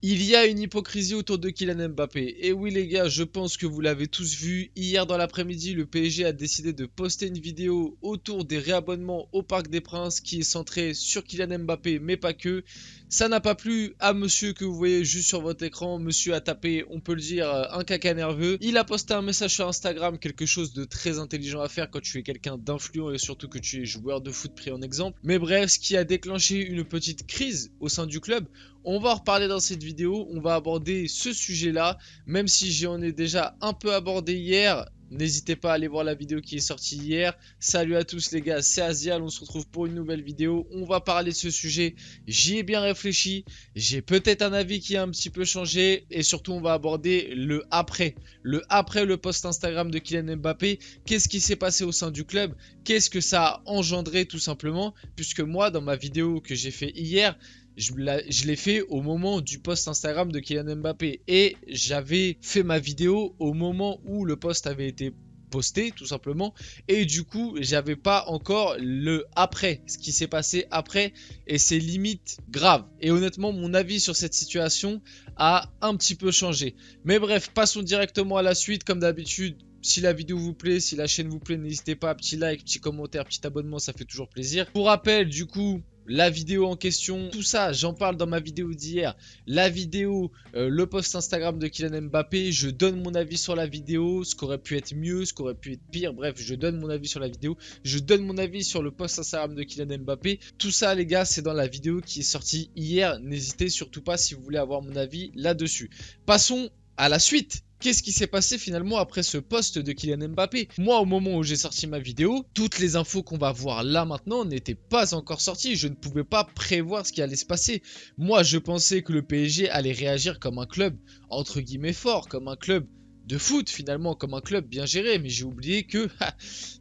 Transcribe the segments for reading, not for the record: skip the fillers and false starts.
Il y a une hypocrisie autour de Kylian Mbappé. Et oui les gars, je pense que vous l'avez tous vu. Hier dans l'après-midi, le PSG a décidé de poster une vidéo autour des réabonnements au Parc des Princes qui est centrée sur Kylian Mbappé, mais pas que. Ça n'a pas plu à monsieur que vous voyez juste sur votre écran. Monsieur a tapé, on peut le dire, un caca nerveux. Il a posté un message sur Instagram, quelque chose de très intelligent à faire quand tu es quelqu'un d'influent et surtout que tu es joueur de foot pris en exemple. Mais bref, ce qui a déclenché une petite crise au sein du club. On va en reparler dans cette vidéo, on va aborder ce sujet-là, même si j'en ai déjà un peu abordé hier. N'hésitez pas à aller voir la vidéo qui est sortie hier. Salut à tous les gars, c'est Azial, on se retrouve pour une nouvelle vidéo. On va parler de ce sujet, j'y ai bien réfléchi, j'ai peut-être un avis qui a un petit peu changé. Et surtout on va aborder le après le post Instagram de Kylian Mbappé. Qu'est-ce qui s'est passé au sein du club? Qu'est-ce que ça a engendré tout simplement? Puisque moi dans ma vidéo que j'ai fait hier, je l'ai fait au moment du post Instagram de Kylian Mbappé et j'avais fait ma vidéo au moment où le post avait été posté tout simplement et du coup j'avais pas encore le après, ce qui s'est passé après et c'est limite grave et honnêtement mon avis sur cette situation a un petit peu changé. Mais bref, passons directement à la suite comme d'habitude. Si la vidéo vous plaît, si la chaîne vous plaît, n'hésitez pas, petit like, petit commentaire, petit abonnement, ça fait toujours plaisir. Pour rappel, du coup, la vidéo en question, tout ça, j'en parle dans ma vidéo d'hier. La vidéo, le post Instagram de Kylian Mbappé, je donne mon avis sur la vidéo, ce qu'aurait pu être mieux, ce qu'aurait pu être pire. Bref, je donne mon avis sur la vidéo, je donne mon avis sur le post Instagram de Kylian Mbappé. Tout ça, les gars, c'est dans la vidéo qui est sortie hier. N'hésitez surtout pas si vous voulez avoir mon avis là-dessus. Passons à la suite. Qu'est-ce qui s'est passé finalement après ce post de Kylian Mbappé? Moi, au moment où j'ai sorti ma vidéo, toutes les infos qu'on va voir là maintenant n'étaient pas encore sorties. Je ne pouvais pas prévoir ce qui allait se passer. Moi, je pensais que le PSG allait réagir comme un club, entre guillemets, fort, comme un club de foot finalement, comme un club bien géré. Mais j'ai oublié que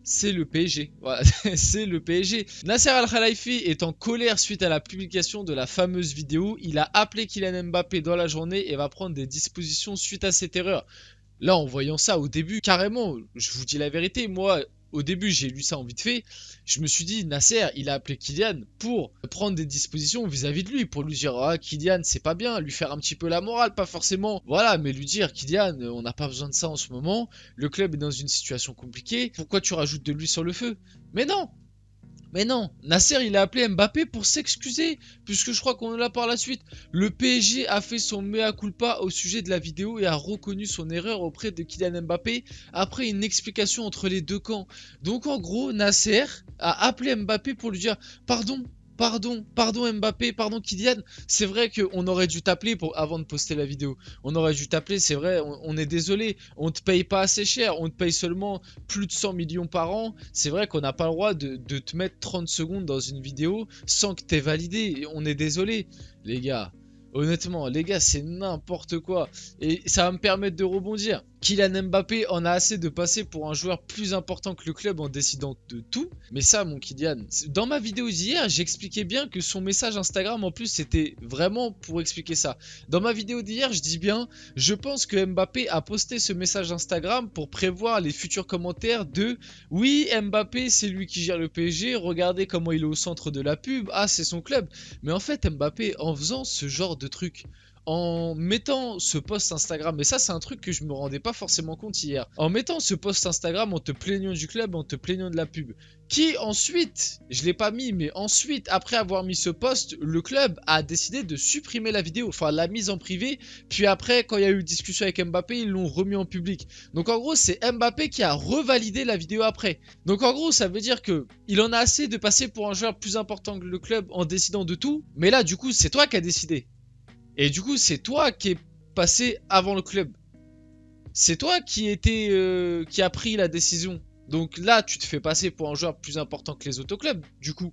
c'est le PSG. Voilà, c'est le PSG. Nasser Al-Khelaifi est en colère suite à la publication de la fameuse vidéo. Il a appelé Kylian Mbappé dans la journée et va prendre des dispositions suite à cette erreur. Là, en voyant ça au début, carrément, je vous dis la vérité, moi, au début, j'ai lu ça en vite fait. Je me suis dit, Nasser, il a appelé Kylian pour prendre des dispositions vis-à-vis de lui, pour lui dire, ah, Kylian, c'est pas bien, lui faire un petit peu la morale, pas forcément. Voilà, mais lui dire, Kylian, on n'a pas besoin de ça en ce moment. Le club est dans une situation compliquée. Pourquoi tu rajoutes de l'huile sur le feu? Mais non! Mais non, Nasser il a appelé Mbappé pour s'excuser, puisque je crois qu'on l'a par la suite. Le PSG a fait son mea culpa au sujet de la vidéo et a reconnu son erreur auprès de Kylian Mbappé après une explication entre les deux camps. Donc en gros, Nasser a appelé Mbappé pour lui dire pardon. Pardon Mbappé, pardon Kylian, c'est vrai qu'on aurait dû t'appeler avant de poster la vidéo. On aurait dû t'appeler, c'est vrai, on est désolé, on te paye pas assez cher, on te paye seulement plus de 100 millions par an. C'est vrai qu'on n'a pas le droit de te mettre 30 secondes dans une vidéo sans que t'aies validé. On est désolé, les gars. Honnêtement, les gars, c'est n'importe quoi. Et ça va me permettre de rebondir. Kylian Mbappé en a assez de passer pour un joueur plus important que le club en décidant de tout. Mais ça, mon Kylian, dans ma vidéo d'hier, j'expliquais bien que son message Instagram, en plus, c'était vraiment pour expliquer ça. Dans ma vidéo d'hier, je dis bien, je pense que Mbappé a posté ce message Instagram pour prévoir les futurs commentaires de « Oui, Mbappé, c'est lui qui gère le PSG, regardez comment il est au centre de la pub, ah, c'est son club. » Mais en fait, Mbappé, en faisant ce genre de truc, en mettant ce post Instagram, et ça c'est un truc que je me rendais pas forcément compte hier, en mettant ce post Instagram en te plaignant du club, en te plaignant de la pub, qui ensuite, je l'ai pas mis, mais ensuite, après avoir mis ce post, le club a décidé de supprimer la vidéo, enfin l'a mise en privé, puis après quand il y a eu discussion avec Mbappé, ils l'ont remis en public. Donc en gros c'est Mbappé qui a revalidé la vidéo après. Donc en gros ça veut dire que il en a assez de passer pour un joueur plus important que le club en décidant de tout, mais là du coup c'est toi qui as décidé. Et du coup, c'est toi qui es passé avant le club. C'est toi qui a pris la décision. Donc là, tu te fais passer pour un joueur plus important que les autres clubs. Du coup,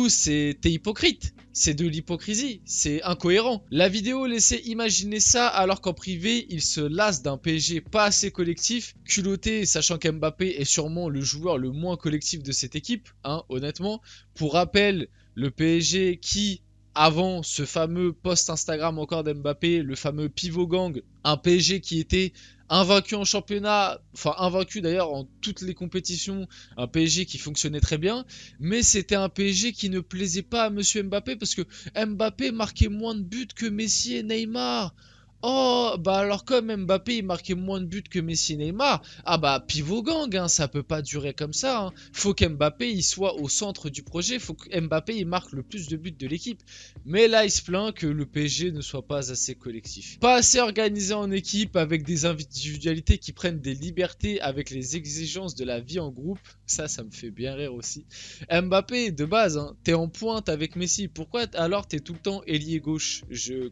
t'es hypocrite. C'est de l'hypocrisie. C'est incohérent. La vidéo laissait imaginer ça alors qu'en privé, il se lasse d'un PSG pas assez collectif, culotté, sachant qu'Mbappé est sûrement le joueur le moins collectif de cette équipe, hein, honnêtement. Pour rappel, le PSG qui avant ce fameux post Instagram encore d'Mbappé, le fameux pivot gang, un PSG qui était invaincu en championnat, enfin invaincu d'ailleurs en toutes les compétitions, un PSG qui fonctionnait très bien, mais c'était un PSG qui ne plaisait pas à Monsieur Mbappé parce que Mbappé marquait moins de buts que Messi et Neymar. Oh, bah alors comme Mbappé il marquait moins de buts que Messi et Neymar, ah bah pivot gang, hein, ça peut pas durer comme ça. Hein. Faut qu'Mbappé il soit au centre du projet, faut que Mbappé il marque le plus de buts de l'équipe. Mais là il se plaint que le PSG ne soit pas assez collectif. Pas assez organisé en équipe avec des individualités qui prennent des libertés avec les exigences de la vie en groupe. Ça me fait bien rire aussi. Mbappé, de base, hein, t'es en pointe avec Messi. Pourquoi alors t'es tout le temps ailier gauche?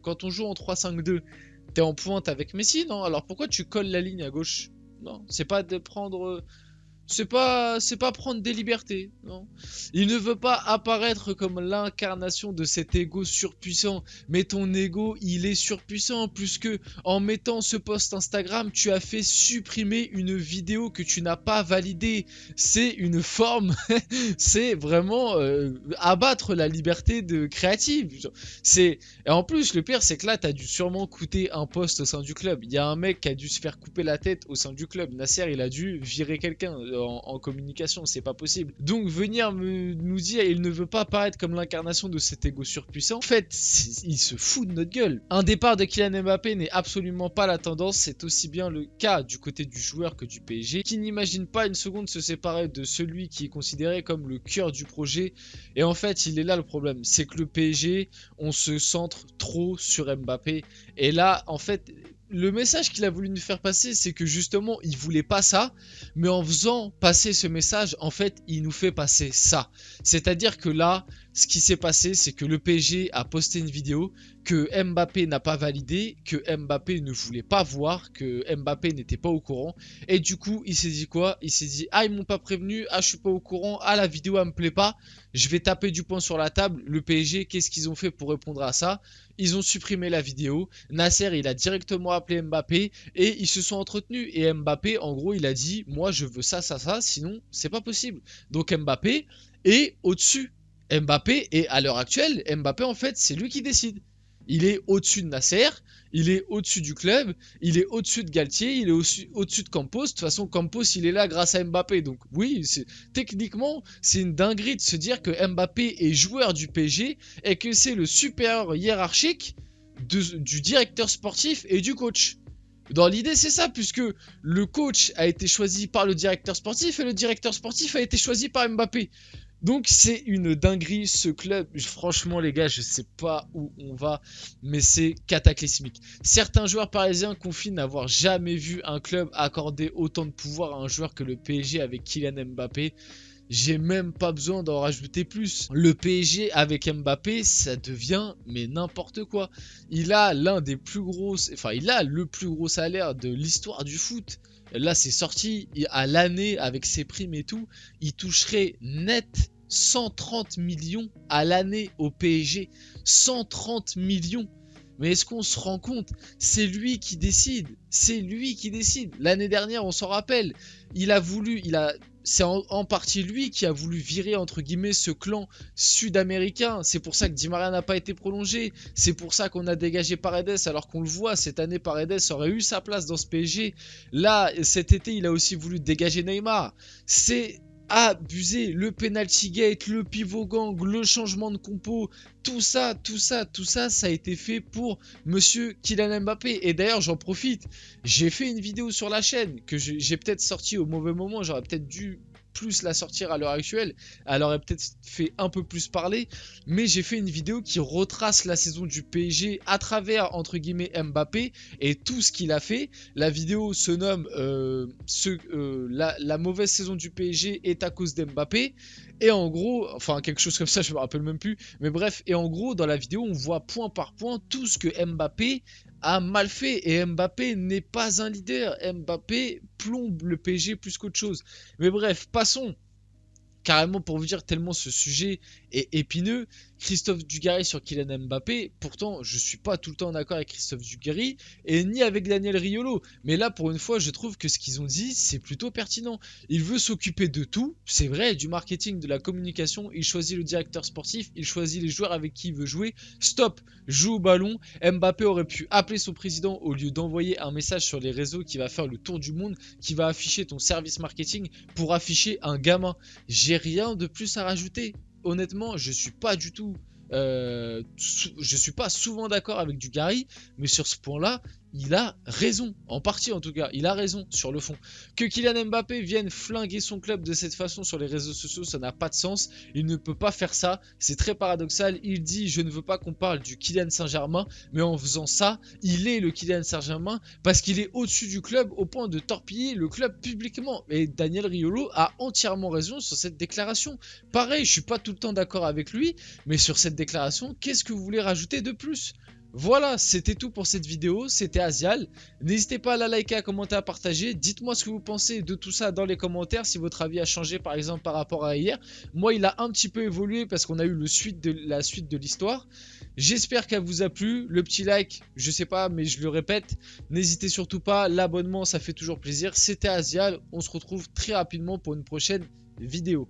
Quand on joue en 3-5-2, t'es en pointe avec Messi, non? Alors pourquoi tu colles la ligne à gauche? Non, c'est pas de prendre. C'est pas prendre des libertés, non. Il ne veut pas apparaître comme l'incarnation de cet ego surpuissant, mais ton ego, il est surpuissant, puisque en mettant ce post Instagram, tu as fait supprimer une vidéo que tu n'as pas validée. C'est une forme, c'est vraiment abattre la liberté de créative. Et en plus, le pire, c'est que là, t'as dû sûrement coûter un poste au sein du club. Il y a un mec qui a dû se faire couper la tête au sein du club. Nasser, il a dû virer quelqu'un en communication, c'est pas possible. Donc venir nous dire il ne veut pas apparaître comme l'incarnation de cet ego surpuissant, en fait, il se fout de notre gueule. Un départ de Kylian Mbappé n'est absolument pas la tendance, c'est aussi bien le cas du côté du joueur que du PSG, qui n'imagine pas une seconde se séparer de celui qui est considéré comme le cœur du projet. Et en fait, il est là le problème, c'est que le PSG, on se centre trop sur Mbappé. Et là, en fait, le message qu'il a voulu nous faire passer, c'est que justement, il voulait pas ça, mais en faisant passer ce message, en fait, il nous fait passer ça. C'est-à-dire que là, ce qui s'est passé, c'est que le PSG a posté une vidéo que Mbappé n'a pas validée, que Mbappé ne voulait pas voir, que Mbappé n'était pas au courant. Et du coup, il s'est dit quoi? Il s'est dit, ah, ils m'ont pas prévenu, ah, je suis pas au courant, ah, la vidéo, elle me plaît pas, je vais taper du poing sur la table. Le PSG, qu'est-ce qu'ils ont fait pour répondre à ça? Ils ont supprimé la vidéo. Nasser, il a directement appelé Mbappé et ils se sont entretenus. Et Mbappé, en gros, il a dit, moi, je veux ça, ça, ça, sinon, c'est pas possible. Donc Mbappé est au-dessus. Mbappé, et à l'heure actuelle, Mbappé, en fait, c'est lui qui décide. Il est au-dessus de Nasser, il est au-dessus du club, il est au-dessus de Galtier, il est au-dessus de Campos. De toute façon, Campos, il est là grâce à Mbappé. Donc oui, techniquement, c'est une dinguerie de se dire que Mbappé est joueur du PSG et que c'est le supérieur hiérarchique du directeur sportif et du coach. Dans l'idée, c'est ça, puisque le coach a été choisi par le directeur sportif et le directeur sportif a été choisi par Mbappé. Donc c'est une dinguerie ce club. Franchement les gars, je sais pas où on va, mais c'est cataclysmique. Certains joueurs parisiens confient n'avoir jamais vu un club accorder autant de pouvoir à un joueur que le PSG avec Kylian Mbappé. J'ai même pas besoin d'en rajouter plus. Le PSG avec Mbappé, ça devient mais n'importe quoi. Il a l'un des plus gros, enfin il a le plus gros salaire de l'histoire du foot. Là c'est sorti à l'année avec ses primes et tout, il toucherait net 130 millions à l'année au PSG. 130 millions. Mais est-ce qu'on se rend compte? C'est lui qui décide. C'est lui qui décide. L'année dernière, on s'en rappelle. C'est en partie lui qui a voulu virer entre guillemets ce clan sud-américain. C'est pour ça que Di Maria n'a pas été prolongé. C'est pour ça qu'on a dégagé Paredes alors qu'on le voit cette année Paredes aurait eu sa place dans ce PSG. Là cet été il a aussi voulu dégager Neymar. C'est abusé, le penalty gate, le pivot gang, le changement de compo, tout ça, ça a été fait pour Monsieur Kylian Mbappé. Et d'ailleurs, j'en profite, j'ai fait une vidéo sur la chaîne que j'ai peut-être sortie au mauvais moment, j'aurais peut-être dû plus la sortir à l'heure actuelle, elle aurait peut-être fait un peu plus parler, mais j'ai fait une vidéo qui retrace la saison du PSG à travers entre guillemets Mbappé et tout ce qu'il a fait. La vidéo se nomme la mauvaise saison du PSG est à cause d'Mbappé. Et en gros, enfin quelque chose comme ça, je me rappelle même plus, mais bref, et en gros dans la vidéo on voit point par point tout ce que Mbappé a mal fait, et Mbappé n'est pas un leader. Mbappé plombe le PSG plus qu'autre chose. Mais bref, passons carrément pour vous dire tellement ce sujet est épineux. Christophe Dugarry sur Kylian Mbappé. Pourtant, je suis pas tout le temps d'accord avec Christophe Dugarry et ni avec Daniel Riolo. Mais là, pour une fois, je trouve que ce qu'ils ont dit, c'est plutôt pertinent. Il veut s'occuper de tout, c'est vrai, du marketing, de la communication. Il choisit le directeur sportif, il choisit les joueurs avec qui il veut jouer. Stop, joue au ballon. Mbappé aurait pu appeler son président au lieu d'envoyer un message sur les réseaux qui va faire le tour du monde, qui va afficher ton service marketing pour afficher un gamin. J'ai rien de plus à rajouter. Honnêtement, je suis pas du tout je suis pas souvent d'accord avec Dugarry, mais sur ce point-là, il a raison, en partie en tout cas, il a raison sur le fond. Que Kylian Mbappé vienne flinguer son club de cette façon sur les réseaux sociaux, ça n'a pas de sens, il ne peut pas faire ça, c'est très paradoxal, il dit je ne veux pas qu'on parle du Kylian Saint-Germain, mais en faisant ça, il est le Kylian Saint-Germain parce qu'il est au-dessus du club au point de torpiller le club publiquement. Et Daniel Riolo a entièrement raison sur cette déclaration. Pareil, je suis pas tout le temps d'accord avec lui, mais sur cette déclaration, qu'est-ce que vous voulez rajouter de plus ? Voilà, c'était tout pour cette vidéo, c'était Azial. N'hésitez pas à la liker, à commenter, à partager. Dites-moi ce que vous pensez de tout ça dans les commentaires, si votre avis a changé par exemple par rapport à hier. Moi, il a un petit peu évolué parce qu'on a eu la suite de l'histoire. J'espère qu'elle vous a plu. Le petit like, je sais pas, mais je le répète. N'hésitez surtout pas, l'abonnement, ça fait toujours plaisir. C'était Azial, on se retrouve très rapidement pour une prochaine vidéo.